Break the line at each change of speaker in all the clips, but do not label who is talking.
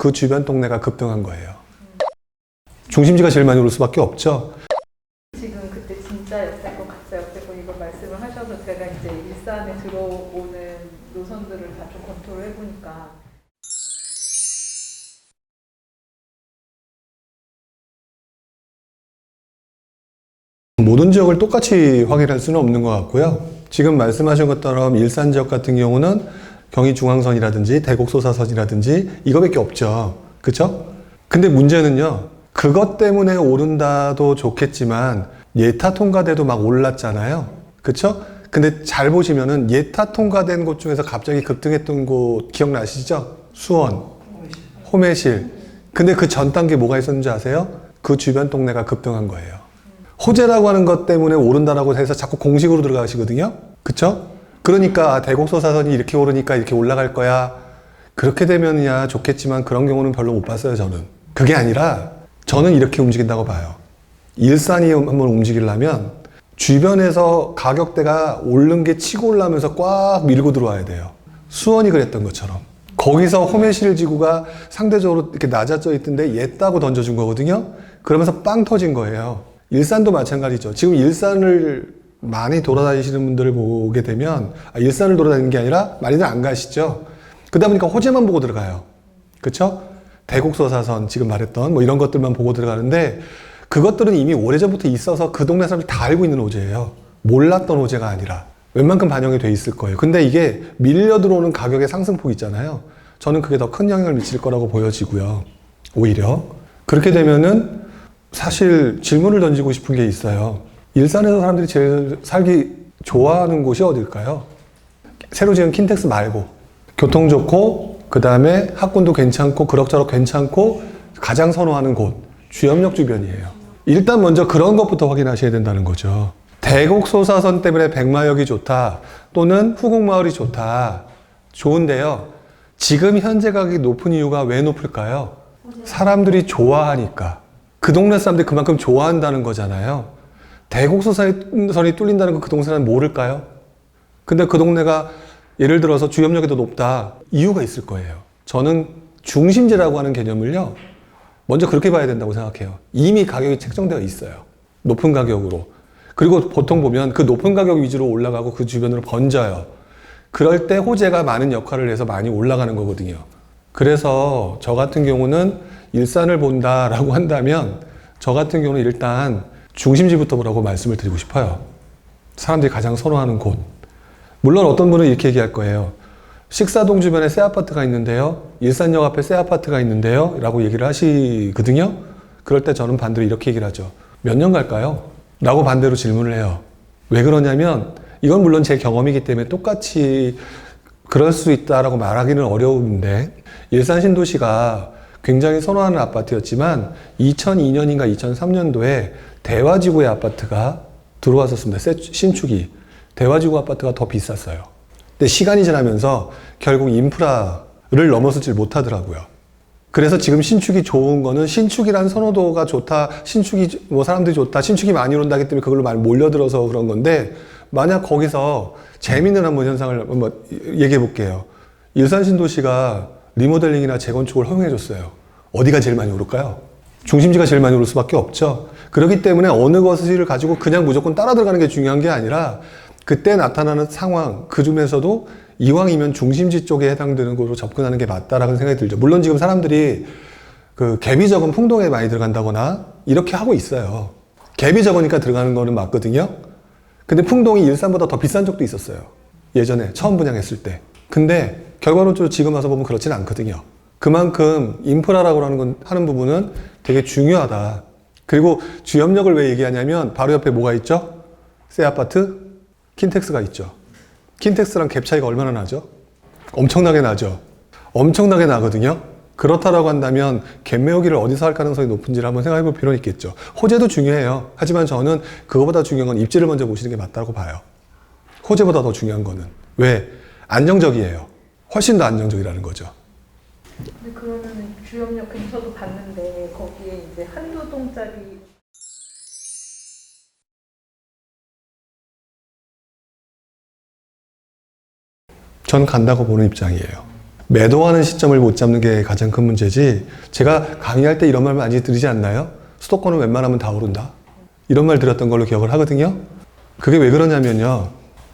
그 주변 동네가 급등한 거예요. 중심지가 제일 많이 오를 수밖에 없죠.
지금 그때 진짜 역세권, 가짜 역세권 이걸 말씀을 하셔서 제가 이제 일산에 들어오는 노선들을 다 좀 검토를 해보니까
모든 지역을 똑같이 확인할 수는 없는 것 같고요. 지금 말씀하신 것처럼 일산 지역 같은 경우는 경의중앙선이라든지 대곡소사선이라든지 이거밖에 없죠. 그쵸? 근데 문제는요. 그것 때문에 오른다도 좋겠지만 예타 통과돼도 막 올랐잖아요. 그쵸? 근데 잘 보시면은 예타 통과된 곳 중에서 갑자기 급등했던 곳 기억나시죠? 수원, 호매실. 근데 그 전 단계 뭐가 있었는지 아세요? 그 주변 동네가 급등한 거예요. 호재라고 하는 것 때문에 오른다라고 해서 자꾸 공식으로 들어가시거든요. 그쵸? 그러니까 대곡소사선이 이렇게 오르니까 이렇게 올라갈 거야. 그렇게 되면야 좋겠지만 그런 경우는 별로 못 봤어요, 저는. 그게 아니라 저는 이렇게 움직인다고 봐요. 일산이 한번 움직이려면 주변에서 가격대가 오른 게 치고 올라오면서 꽉 밀고 들어와야 돼요. 수원이 그랬던 것처럼. 거기서 호매실 지구가 상대적으로 이렇게 낮아져 있던데 얘다고 던져준 거거든요. 그러면서 빵 터진 거예요. 일산도 마찬가지죠. 지금 일산을 많이 돌아다니시는 분들을 보게 되면 일산을 돌아다니는 게 아니라 많이들 안 가시죠. 그러다 보니까 호재만 보고 들어가요. 그쵸? 대곡소사선 지금 말했던 뭐 이런 것들만 보고 들어가는데 그것들은 이미 오래전부터 있어서 그 동네 사람들이 다 알고 있는 호재예요. 몰랐던 호재가 아니라 웬만큼 반영이 돼 있을 거예요. 근데 이게 밀려 들어오는 가격의 상승폭 있잖아요. 저는 그게 더 큰 영향을 미칠 거라고 보여지고요. 오히려 그렇게 되면은 사실 질문을 던지고 싶은 게 있어요. 일산에서 사람들이 제일 살기 좋아하는 곳이 어딜까요? 새로 지은 킨텍스 말고 교통 좋고 그 다음에 학군도 괜찮고 그럭저럭 괜찮고 가장 선호하는 곳 주염역 주변이에요. 일단 먼저 그런 것부터 확인하셔야 된다는 거죠. 대곡소사선 때문에 백마역이 좋다 또는 후곡마을이 좋다. 좋은데요. 지금 현재 가격이 높은 이유가 왜 높을까요? 사람들이 좋아하니까. 그 동네 사람들이 그만큼 좋아한다는 거잖아요. 대곡소사선이 뚫린다는 거 그 동네 사람은 모를까요? 근데 그 동네가 예를 들어서 주염역이 더 높다. 이유가 있을 거예요. 저는 중심지라고 하는 개념을요. 먼저 그렇게 봐야 된다고 생각해요. 이미 가격이 책정되어 있어요. 높은 가격으로. 그리고 보통 보면 그 높은 가격 위주로 올라가고 그 주변으로 번져요. 그럴 때 호재가 많은 역할을 해서 많이 올라가는 거거든요. 그래서 저 같은 경우는 일산을 본다라고 한다면 저 같은 경우는 일단 중심지부터 보라고 말씀을 드리고 싶어요. 사람들이 가장 선호하는 곳. 물론 어떤 분은 이렇게 얘기할 거예요. 식사동 주변에 새 아파트가 있는데요. 일산역 앞에 새 아파트가 있는데요. 라고 얘기를 하시거든요. 그럴 때 저는 반대로 이렇게 얘기를 하죠. 몇 년 갈까요? 라고 반대로 질문을 해요. 왜 그러냐면 이건 물론 제 경험이기 때문에 똑같이 그럴 수 있다라고 말하기는 어려운데 일산 신도시가 굉장히 선호하는 아파트였지만 2002년인가 2003년도에 대화지구의 아파트가 들어왔었습니다. 신축이. 대화지구 아파트가 더 비쌌어요. 근데 시간이 지나면서 결국 인프라를 넘어서질 못하더라고요. 그래서 지금 신축이 좋은 거는 신축이란 선호도가 좋다, 신축이 뭐 사람들이 좋다, 신축이 많이 온다기 때문에 그걸로 많이 몰려들어서 그런 건데 만약 거기서 재미있는 한번 현상을 한번 얘기해 볼게요. 일산 신도시가 리모델링이나 재건축을 허용해 줬어요. 어디가 제일 많이 오를까요? 중심지가 제일 많이 오를 수밖에 없죠. 그렇기 때문에 어느 것을 가지고 그냥 무조건 따라 들어가는 게 중요한 게 아니라 그때 나타나는 상황, 그 중에서도 이왕이면 중심지 쪽에 해당되는 곳으로 접근하는 게 맞다라는 생각이 들죠. 물론 지금 사람들이 그 갭이 적은 풍동에 많이 들어간다거나 이렇게 하고 있어요. 갭이 적으니까 들어가는 거는 맞거든요. 근데 풍동이 일산보다 더 비싼 적도 있었어요. 예전에 처음 분양했을 때. 근데 결과론적으로 지금 와서 보면 그렇지는 않거든요. 그만큼 인프라라고 하는 부분은 되게 중요하다. 그리고 주염역을 왜 얘기하냐면 바로 옆에 뭐가 있죠? 새 아파트? 킨텍스가 있죠. 킨텍스랑 갭 차이가 얼마나 나죠? 엄청나게 나죠. 엄청나게 나거든요. 그렇다라고 한다면 갭 메우기를 어디서 할 가능성이 높은지를 한번 생각해 볼 필요는 있겠죠. 호재도 중요해요. 하지만 저는 그거보다 중요한 건 입지를 먼저 보시는 게 맞다고 봐요. 호재보다 더 중요한 거는. 왜? 안정적이에요. 훨씬 더 안정적이라는 거죠.
근데 그러면 주염역 근처도 봤는데 거기에 이제 한두 동짜리
전 간다고 보는 입장이에요. 매도하는 시점을 못 잡는 게 가장 큰 문제지. 제가 강의할 때 이런 말 많이 드리지 않나요? 수도권은 웬만하면 다 오른다. 이런 말 드렸던 걸로 기억을 하거든요. 그게 왜 그러냐면요.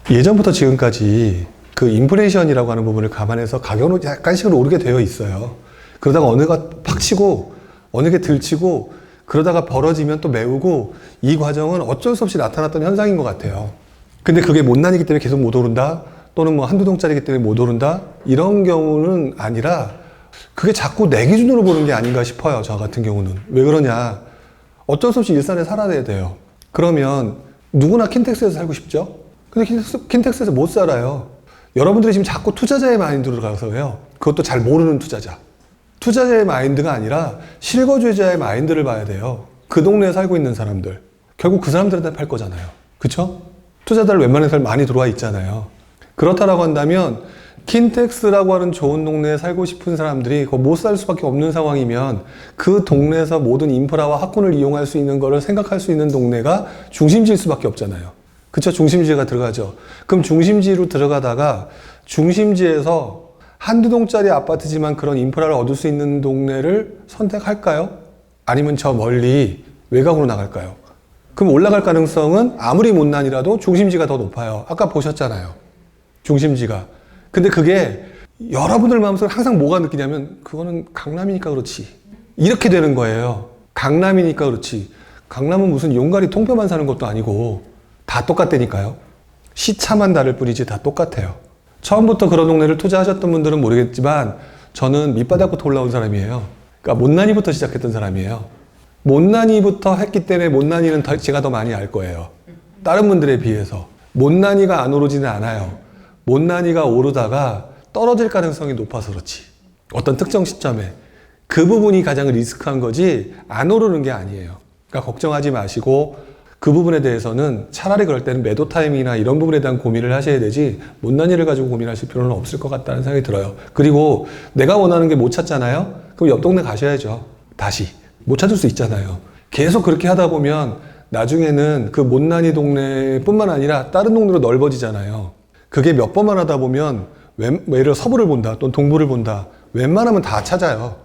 예전부터 지금까지 그 인플레이션이라고 하는 부분을 감안해서 가격은 약간씩은 오르게 되어 있어요. 그러다가 어느가 팍 치고 어느 게 들치고 그러다가 벌어지면 또 메우고 이 과정은 어쩔 수 없이 나타났던 현상인 것 같아요. 근데 그게 못난이기 때문에 계속 못 오른다? 또는 뭐 한두 동짜리기 때문에 못 오른다? 이런 경우는 아니라 그게 자꾸 내 기준으로 보는 게 아닌가 싶어요. 저 같은 경우는. 왜 그러냐? 어쩔 수 없이 일산에 살아야 돼요. 그러면 누구나 킨텍스에서 살고 싶죠? 근데 킨텍스에서 못 살아요. 여러분들이 지금 자꾸 투자자의 마인드로 가서요. 그것도 잘 모르는 투자자. 투자자의 마인드가 아니라 실거주자의 마인드를 봐야 돼요. 그 동네에 살고 있는 사람들. 결국 그 사람들한테 팔 거잖아요. 그쵸? 투자자들 웬만한 사람 많이 들어와 있잖아요. 그렇다라고 한다면 킨텍스라고 하는 좋은 동네에 살고 싶은 사람들이 못 살 수밖에 없는 상황이면 그 동네에서 모든 인프라와 학군을 이용할 수 있는 거를 생각할 수 있는 동네가 중심지일 수밖에 없잖아요. 그쵸? 중심지가 들어가죠. 그럼 중심지로 들어가다가 중심지에서 한두 동짜리 아파트지만 그런 인프라를 얻을 수 있는 동네를 선택할까요? 아니면 저 멀리 외곽으로 나갈까요? 그럼 올라갈 가능성은 아무리 못난이라도 중심지가 더 높아요. 아까 보셨잖아요. 중심지가. 근데 그게 여러분들 마음속에 항상 뭐가 느끼냐면 그거는 강남이니까 그렇지. 이렇게 되는 거예요. 강남이니까 그렇지. 강남은 무슨 용가리 통뼈만 사는 것도 아니고 다 똑같다니까요. 시차만 다를 뿐이지 다 똑같아요. 처음부터 그런 동네를 투자하셨던 분들은 모르겠지만 저는 밑바닥부터 올라온 사람이에요. 그러니까 못난이부터 시작했던 사람이에요. 못난이부터 했기 때문에 못난이는 제가 더 많이 알 거예요. 다른 분들에 비해서. 못난이가 안 오르지는 않아요. 못난이가 오르다가 떨어질 가능성이 높아서 그렇지. 어떤 특정 시점에. 그 부분이 가장 리스크한 거지 안 오르는 게 아니에요. 그러니까 걱정하지 마시고 그 부분에 대해서는 차라리 그럴 때는 매도 타이밍이나 이런 부분에 대한 고민을 하셔야 되지 못난이를 가지고 고민하실 필요는 없을 것 같다는 생각이 들어요. 그리고 내가 원하는 게 못 찾잖아요? 그럼 옆 동네 가셔야죠. 다시. 못 찾을 수 있잖아요. 계속 그렇게 하다 보면 나중에는 그 못난이 동네뿐만 아니라 다른 동네로 넓어지잖아요. 그게 몇 번만 하다 보면 예를 들어 서부를 본다 또는 동부를 본다. 웬만하면 다 찾아요.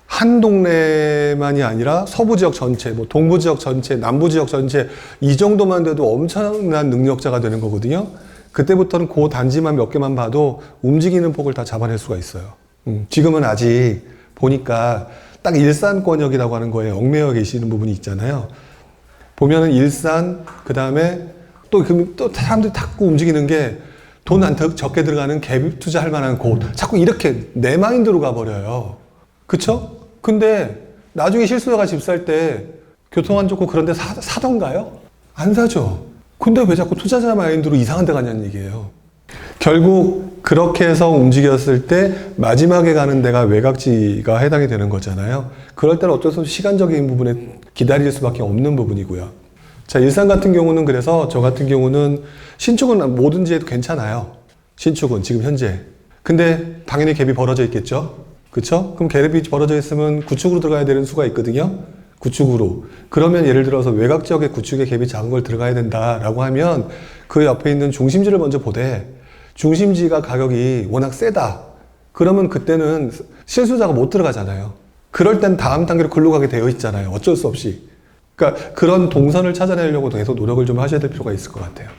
한 동네만이 아니라 서부 지역 전체, 뭐 동부 지역 전체, 남부 지역 전체 이 정도만 돼도 엄청난 능력자가 되는 거거든요. 그때부터는 그 단지만 몇 개만 봐도 움직이는 폭을 다 잡아낼 수가 있어요. 지금은 아직 보니까 딱 일산권역이라고 하는 거에 얽매여 계시는 부분이 있잖아요. 보면은 일산, 그 다음에 또 사람들이 자꾸 움직이는 게 돈 안 적게 들어가는 갭 투자할 만한 곳. 자꾸 이렇게 내 마인드로 가버려요. 그쵸? 근데 나중에 실수요가 집 살 때 교통 안 좋고 그런데 사던가요? 안 사죠. 근데 왜 자꾸 투자자 마인드로 이상한 데 가냐는 얘기예요. 결국 그렇게 해서 움직였을 때 마지막에 가는 데가 외곽지가 해당이 되는 거잖아요. 그럴 때는 어쩔 수 없이 시간적인 부분에 기다릴 수밖에 없는 부분이고요. 자, 일산 같은 경우는 그래서 저 같은 경우는 신축은 뭐든지 해도 괜찮아요. 신축은 지금 현재. 근데 당연히 갭이 벌어져 있겠죠. 그쵸? 그럼 갭이 벌어져 있으면 구축으로 들어가야 되는 수가 있거든요. 구축으로. 그러면 예를 들어서 외곽 지역의 구축에 갭이 작은 걸 들어가야 된다라고 하면 그 옆에 있는 중심지를 먼저 보되 중심지가 가격이 워낙 세다. 그러면 그때는 실수요자가 못 들어가잖아요. 그럴 땐 다음 단계로 글로 가게 되어 있잖아요. 어쩔 수 없이. 그러니까 그런 동선을 찾아내려고 계속 노력을 좀 하셔야 될 필요가 있을 것 같아요.